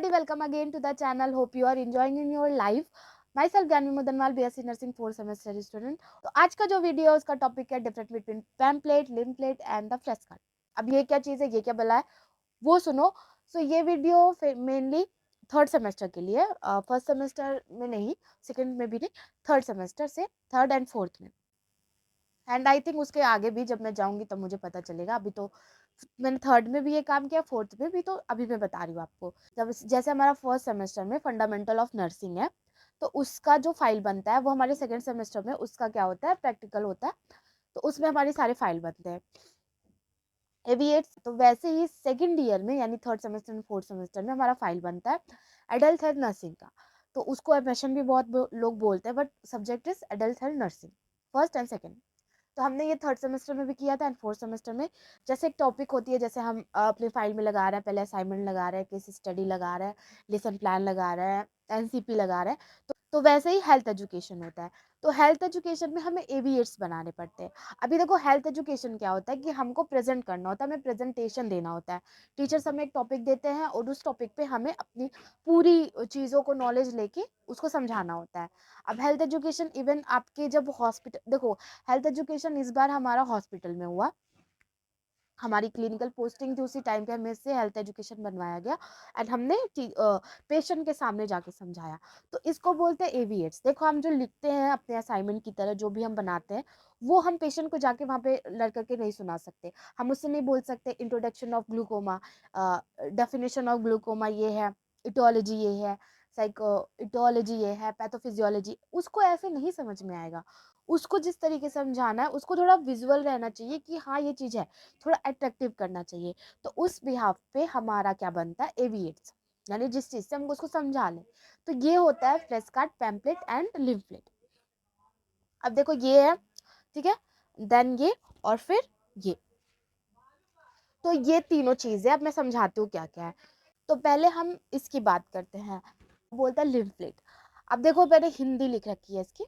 everybody, welcome again to the channel. Hope you are enjoying in your life. Myself Gyanvi Madanwal, BSc nursing 4 semester student. तो आज का जो video है उसका topic है difference between pamphlet, leaflet and the flash card. अब ये क्या चीज़ है, ये क्या बला है, वो सुनो। सो ये वीडियो मेनली थर्ड सेमेस्टर के लिए, फर्स्ट सेमेस्टर में नहीं, सेकंड में भी नहीं, थर्ड सेमेस्टर से थर्ड एंड फोर्थ में। एंड आई थिंक उसके आगे भी जब मैं जाऊंगी तब मुझे पता चलेगा। अभी तो मैंने थर्ड में भी ये काम किया, फोर्थ में भी, तो अभी मैं बता रही हूँ आपको। जब जैसे हमारा फर्स्ट सेमेस्टर में फंडामेंटल ऑफ नर्सिंग है, तो उसका जो फाइल बनता है वो हमारे सेकेंड सेमेस्टर में उसका क्या होता है, प्रैक्टिकल होता है। तो उसमें हमारे सारे फाइल बनते हैं एविएट्स। तो वैसे ही सेकेंड ईयर में यानी थर्ड सेमेस्टर में फोर्थ सेमेस्टर में हमारा फाइल बनता है एडल्ट हेल्थ नर्सिंग का। तो उसको एडमिशन भी बहुत लोग बोलते हैं, but subject is adult health nursing, first and second. तो हमने ये थर्ड सेमेस्टर में भी किया था एंड फोर्थ सेमेस्टर में। जैसे एक टॉपिक होती है, जैसे हम अपने फाइल में लगा रहे हैं, पहले असाइनमेंट लगा रहे हैं, केस स्टडी लगा रहे हैं, लेसन प्लान लगा रहे हैं, एनसीपी लगा रहे हैं, तो वैसे ही हेल्थ एजुकेशन होता है। तो हेल्थ एजुकेशन में हमें एविएट्स बनाने पड़ते हैं। अभी देखो, हेल्थ एजुकेशन क्या होता है कि हमको प्रेजेंट करना होता है, हमें प्रेजेंटेशन देना होता है। टीचर्स हमें एक टॉपिक देते हैं और उस टॉपिक पे हमें अपनी पूरी चीज़ों को नॉलेज लेके उसको समझाना होता है। अब हेल्थ एजुकेशन इवन आपके जब हॉस्पिटल, देखो हेल्थ एजुकेशन इस बार हमारा हॉस्पिटल में हुआ, हमारी क्लिनिकल पोस्टिंग थी उसी टाइम पे हमें इससे हेल्थ एजुकेशन बनवाया गया एंड हमने पेशेंट के सामने जाके समझाया। तो इसको बोलते हैं एविएट्स। देखो, हम जो लिखते हैं अपने असाइनमेंट की तरह, जो भी हम बनाते हैं, वो हम पेशेंट को जाके वहाँ पे लड़ करके नहीं सुना सकते। हम उससे नहीं बोल सकते introduction of glaucoma, definition of glaucoma ये है, इटोलॉजी ये है, साइको इटोलॉजी ये है, पैथोफिजियोलॉजी, उसको ऐसे नहीं समझ में आएगा। उसको जिस तरीके से समझाना है, उसको थोड़ा विजुअल रहना चाहिए कि हाँ ये चीज़ है, थोड़ा अट्रैक्टिव करना चाहिए। तो उस बिहाफ पे हमारा क्या बनता है, एविएट्स, यानी जिस चीज से हमको उसको समझा लें। तो ये होता है फ्लैश कार्ड, पैम्पलेट एंड लिम्फलेट। अब देखो ये है, ठीक है, देन ये, और फिर ये। तो ये तीनों चीजें अब मैं समझाती हूँ क्या क्या है। तो पहले हम इसकी बात करते हैं, बोलता है लिम्फलेट। अब देखो, मैंने हिंदी लिख रखी है इसकी,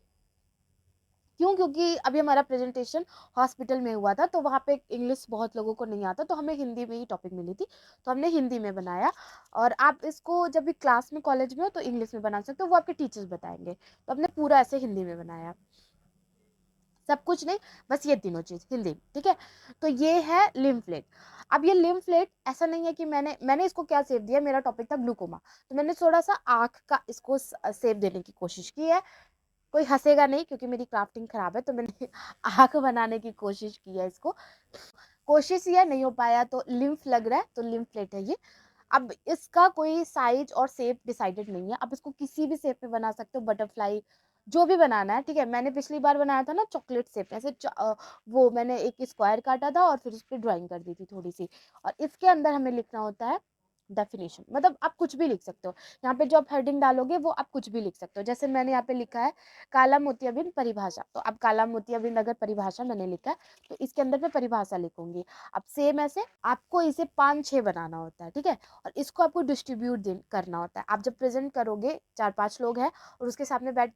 क्यों? क्योंकि अभी हमारा प्रेजेंटेशन हॉस्पिटल में हुआ था, तो वहाँ पे इंग्लिश बहुत लोगों को नहीं आता, तो हमें हिंदी में ही टॉपिक मिली थी, तो हमने हिंदी में बनाया। और आप इसको जब भी क्लास में, कॉलेज में हो तो इंग्लिश में बना सकते हो, वो आपके टीचर्स बताएंगे। तो हमने पूरा ऐसे हिंदी में बनाया, सब कुछ नहीं, बस ये तीनों चीज हिंदी, ठीक है। तो ये है लिम्फलेट। अब ये लिम्फलेट ऐसा नहीं है कि मैंने इसको क्या सेव दिया, मेरा टॉपिक था ग्लूकोमा, तो मैंने थोड़ा सा आँख का इसको सेव देने की कोशिश की है। कोई हंसेगा नहीं क्योंकि मेरी क्राफ्टिंग खराब है, तो मैंने आँख बनाने की कोशिश की है इसको। कोशिश ये नहीं हो पाया तो लिम्फ लग रहा है, तो लिम्फलेट है ये। अब इसका कोई साइज और शेप डिसाइडेड नहीं है, आप इसको किसी भी शेप में बना सकते हो, बटरफ्लाई, जो भी बनाना है, ठीक है। मैंने पिछली बार बनाया था ना चॉकलेट शेप, ऐसे वो मैंने एक स्क्वायर काटा था और फिर उस पर ड्राइंग कर दी थी थोड़ी सी। और इसके अंदर हमें लिखना होता है डेफिनेशन, मतलब आप कुछ भी लिख सकते हो। यहाँ पे जो आप हेडिंग डालोगे वो आप कुछ भी लिख सकते हो। जैसे मैंने यहाँ पे लिखा है काला मोतियाबिंद परिभाषा, तो अब काला मोतियाबिंद अगर परिभाषा मैंने लिखा है, तो इसके अंदर मैं परिभाषा लिखूंगी। अब सेम ऐसे आपको इसे 5-6 बनाना होता है, ठीक है। और इसको आपको डिस्ट्रीब्यूट करना होता है। आप जब प्रेजेंट करोगे, 4-5 लोग हैं और उसके सामने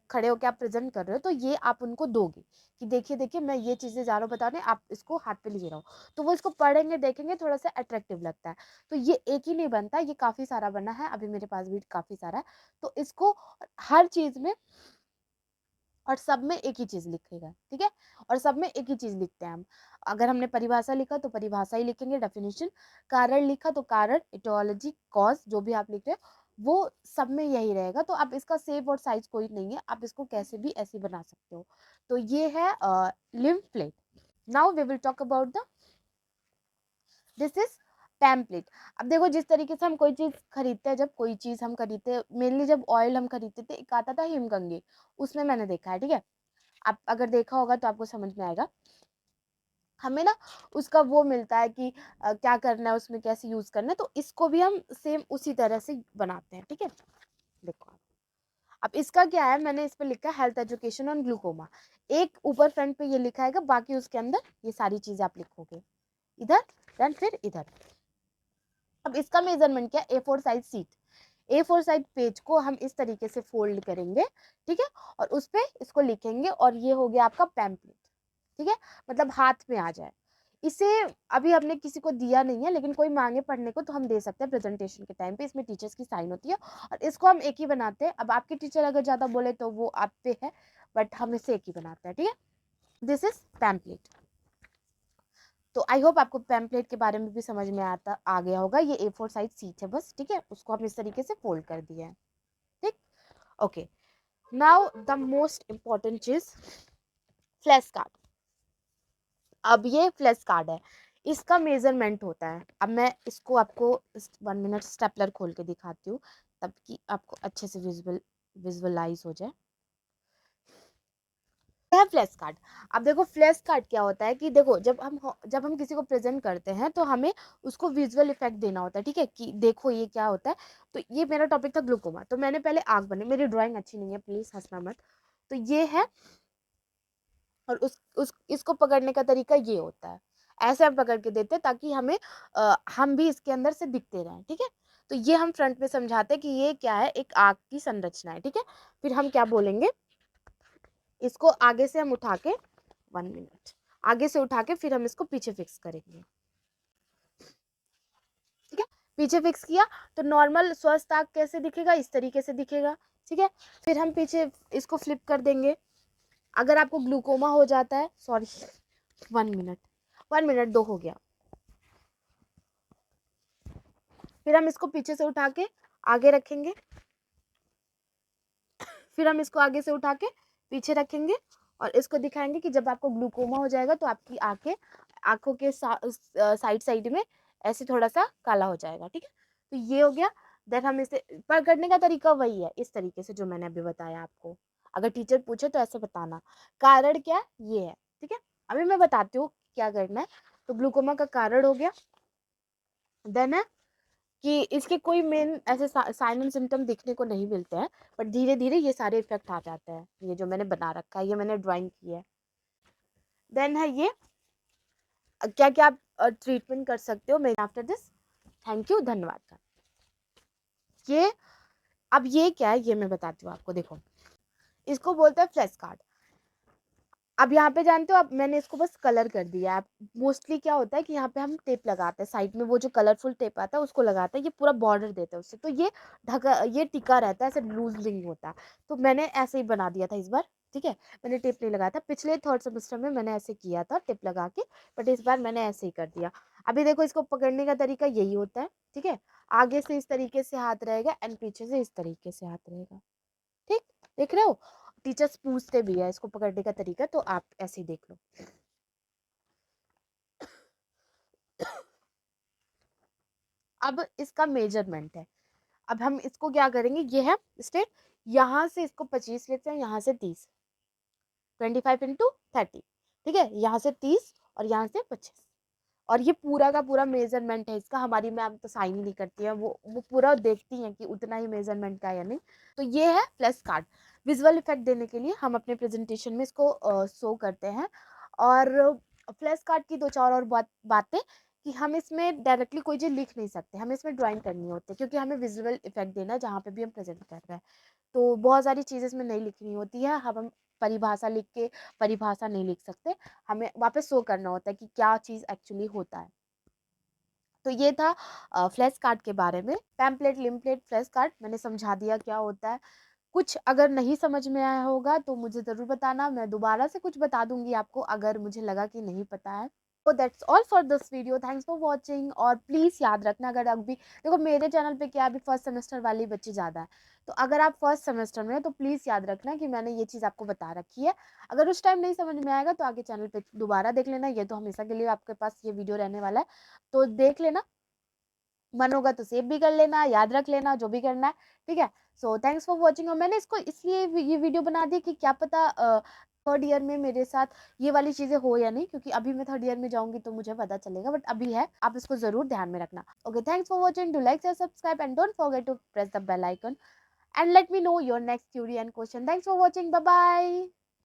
खड़े होकर आप प्रेजेंट कर रहे हो, तो ये आप उनको दोगे कि देखिए देखिए मैं ये चीजें जा रहा हूँ बताने, आप इसको हाथ पे लिए रहो। तो वो इसको पढ़ेंगे, देखेंगे, थोड़ा सा अट्रैक्टिव लगता है। तो ये एक ही नहीं बनता, ये काफी सारा बना है, अभी मेरे पास भी काफी सारा है। तो इसको हर चीज में और सब में एक ही चीज लिखेगा, ठीक है। और सब में एक ही चीज लिखते हैं हम। अगर हमने परिभाषा लिखा तो परिभाषा ही लिखेंगे, डेफिनेशन। कारण लिखा तो कारण, इटियोलॉजी, कॉज, जो भी आप लिख रहे हो वो सब में यही रहेगा। तो आप इसका सेप और साइज कोई नहीं है, आप इसको कैसे भी ऐसे बना सकते हो। तो ये है लिम्फ प्लेट। Now we will talk about the this is pamphlet. अब देखो, जिस तरीके से हम कोई चीज खरीदते हैं, जब कोई चीज हम खरीदते, मेनली जब ऑयल हम खरीदते थे, एक आता था हिमगंगे, उसमें मैंने देखा है, ठीक है। आप अगर देखा होगा तो आपको समझ में आएगा। हमें ना उसका वो मिलता है कि क्या करना है उसमें, कैसे यूज करना है। तो इसको भी हम सेम उसी तरह से बनाते हैं, ठीक है। देखो अब इसका क्या है, मैंने इस पे लिखा है हेल्थ एजुकेशन ऑन ग्लूकोमा। एक ऊपर फ्रंट पे ये लिखा है, बाकी उसके अंदर ये सारी चीजें आप लिखोगे इधर, देन फिर इधर। अब इसका मेजरमेंट क्या, A4 size seat. A4 size page को हम इस तरीके से फोल्ड करेंगे, ठीक है। और उस पे इसको लिखेंगे और ये हो गया आपका पैम्पलेट, ठीक है, मतलब हाथ में आ जाए। इसे अभी हमने किसी को दिया नहीं है, लेकिन कोई मांगे पढ़ने को तो हम दे सकते हैं प्रेजेंटेशन के टाइम पे। इसमें टीचर्स की साइन होती है और इसको हम एक ही बनाते हैं। अब आपके टीचर अगर ज़्यादा बोले तो वो आप पे है, बट हम इसे एक ही बनाते हैं, ठीक है। This is pamphlet. तो आई होप आपको पैम्पलेट के बारे में भी समझ में आ गया होगा। ये A4 साइज सीट है बस, ठीक है। उसको हम इस तरीके से फोल्ड कर दिया है, ठीक। Okay, now the most important चीज, फ्लैश कार्ड। अब ये फ्लैश कार्ड है, इसका मेजरमेंट होता है। अब मैं इसको आपको 1 मिनट स्टेपलर खोल के दिखाती हूँ, तब कि आपको अच्छे से विजुअलाइज हो जाए। है फ्लैश कार्ड। अब देखो फ्लैश कार्ड क्या होता है कि देखो जब हम किसी को प्रेजेंट करते हैं तो हमें उसको विजुअल इफेक्ट देना होता है, ठीक है, कि देखो ये क्या होता है। तो ये मेरा टॉपिक था ग्लूकोमा, तो मैंने पहले आग बने, मेरी ड्राइंग अच्छी नहीं है, प्लीज हंसना मत। तो ये है, और उस इसको पकड़ने का तरीका ये होता है, ऐसे हम पकड़ के देते हैं ताकि हम भी इसके अंदर से दिखते रहें, ठीक है। तो ये हम फ्रंट में समझाते हैं कि ये क्या है, एक आग की संरचना है, ठीक है। फिर हम क्या बोलेंगे, इसको आगे से हम उठा के 1 मिनट आगे से उठा के फिर हम इसको पीछे फिक्स करेंगे, ठीक है। पीछे फिक्स किया तो नॉर्मल स्वस्थ आग कैसे दिखेगा, इस तरीके से दिखेगा, ठीक है। फिर हम पीछे इसको फ्लिप कर देंगे। अगर आपको ग्लूकोमा हो जाता है, सॉरी 1 मिनट, 1 मिनट 2 हो गया। फिर हम इसको पीछे से उठा के आगे रखेंगे, फिर हम इसको आगे से उठा के पीछे रखेंगे और इसको दिखाएंगे कि जब आपको ग्लूकोमा हो जाएगा तो आपकी आंखों के साइड साइड में ऐसे थोड़ा सा काला हो जाएगा, ठीक है। तो ये हो गया। देन हम इसे पकड़ने का तरीका वही है, इस तरीके से जो मैंने अभी बताया आपको। अगर टीचर पूछे तो ऐसे बताना। कारण क्या है, ये है, ठीक है। अभी मैं बताती हूँ क्या करना है। तो ग्लूकोमा का कारण हो गया। देन है कि इसके कोई मेन ऐसे साइन एंड सिम्टम दिखने को नहीं मिलते हैं, बट धीरे धीरे ये सारे इफेक्ट आ जाते हैं। ये जो मैंने बना रखा है, ये मैंने ड्राइंग की है। देन है ये क्या क्या आप ट्रीटमेंट कर सकते हो मैं आफ्टर दिस। थैंक यू, धन्यवाद का ये। अब ये क्या है, ये मैं बताती हूँ आपको। देखो, इसको बोलते हैं फ्लैश कार्ड। अब यहाँ पे जानते हो, अब मैंने इसको बस कलर कर दिया है। मोस्टली क्या होता है कि यहाँ पे हम टेप लगाते हैं साइड में, वो जो कलरफुल टेप आता है उसको लगाते हैं, ये पूरा बॉर्डर देते हैं उससे, तो ये ये टिका रहता है, ऐसे लूज नहीं होता। तो मैंने ऐसे ही बना दिया था इस बार, ठीक है। मैंने टेप नहीं लगाया था, पिछले 3rd सेमेस्टर में मैंने ऐसे किया था टेप लगा के, बट इस बार मैंने ऐसे ही कर दिया। अभी देखो, इसको पकड़ने का तरीका यही होता है, ठीक है। आगे से इस तरीके से हाथ रहेगा एंड पीछे से इस तरीके से हाथ रहेगा, ठीक। देख रहे हो, टीचर्स पूछते भी है इसको पकड़ने का तरीका, तो आप ऐसे ही देख लो। अब इसका मेजरमेंट है। अब हम इसको क्या करेंगे, ये है स्टेप, यहाँ से इसको 25 लेते हैं, यहाँ से 30, 25 × 30, ठीक है। यहाँ से 30 और यहाँ से 25, और ये पूरा का पूरा मेजरमेंट है इसका। हमारी मैम तो साइन ही नहीं करती है, वो पूरा देखती हैं कि उतना ही मेजरमेंट का है या नहीं। तो ये है फ्लैश कार्ड। विजुअल इफेक्ट देने के लिए हम अपने प्रेजेंटेशन में इसको शो करते हैं। और फ्लैश कार्ड की 2 4 और बातें, कि हम इसमें डायरेक्टली कोई चीज़ लिख नहीं सकते, हमें इसमें ड्राइंग करनी होती है, क्योंकि हमें विजुअल इफेक्ट देना है जहाँ पे भी हम प्रेजेंट कर रहे हैं। तो बहुत सारी चीज़ें इसमें नहीं लिखनी होती है। हम परिभाषा लिख के परिभाषा नहीं लिख सकते, हमें वापस शो करना होता है कि क्या चीज़ एक्चुअली होता है। तो ये था फ्लैश कार्ड के बारे में। पैम्पलेट, लिम्पलेट, फ्लैश कार्ड मैंने समझा दिया क्या होता है। कुछ अगर नहीं समझ में आया होगा तो मुझे ज़रूर बताना, मैं दोबारा से कुछ बता दूंगी आपको अगर मुझे लगा कि नहीं पता है। तो that's all for this video, thanks for watching. और प्लीज़ याद रखना, अगर अभी देखो मेरे चैनल पे क्या है, अभी फर्स्ट सेमेस्टर वाली बच्चे ज़्यादा है, तो अगर आप फर्स्ट सेमेस्टर में हो तो प्लीज़ याद रखना कि मैंने ये चीज़ आपको बता रखी है। अगर उस टाइम नहीं समझ में आएगा तो आगे चैनल पे दोबारा देख लेना, ये तो हमेशा के लिए आपके पास ये वीडियो रहने वाला है, तो देख लेना। मन होगा तो सेव भी कर लेना, याद रख लेना, जो भी करना है, ठीक है। So thanks for watching. और मैंने इसको इसलिए ये वीडियो बना दी कि क्या पता 3rd ईयर में मेरे साथ ये वाली चीज़ें हो या नहीं, क्योंकि अभी मैं 3rd ईयर में जाऊंगी तो मुझे पता चलेगा, बट अभी है, आप इसको ज़रूर ध्यान में रखना। Okay, thanks for watching, do like share subscribe and don't forget to press the bell icon and let me know your next query and question. Thanks for watching, bye bye.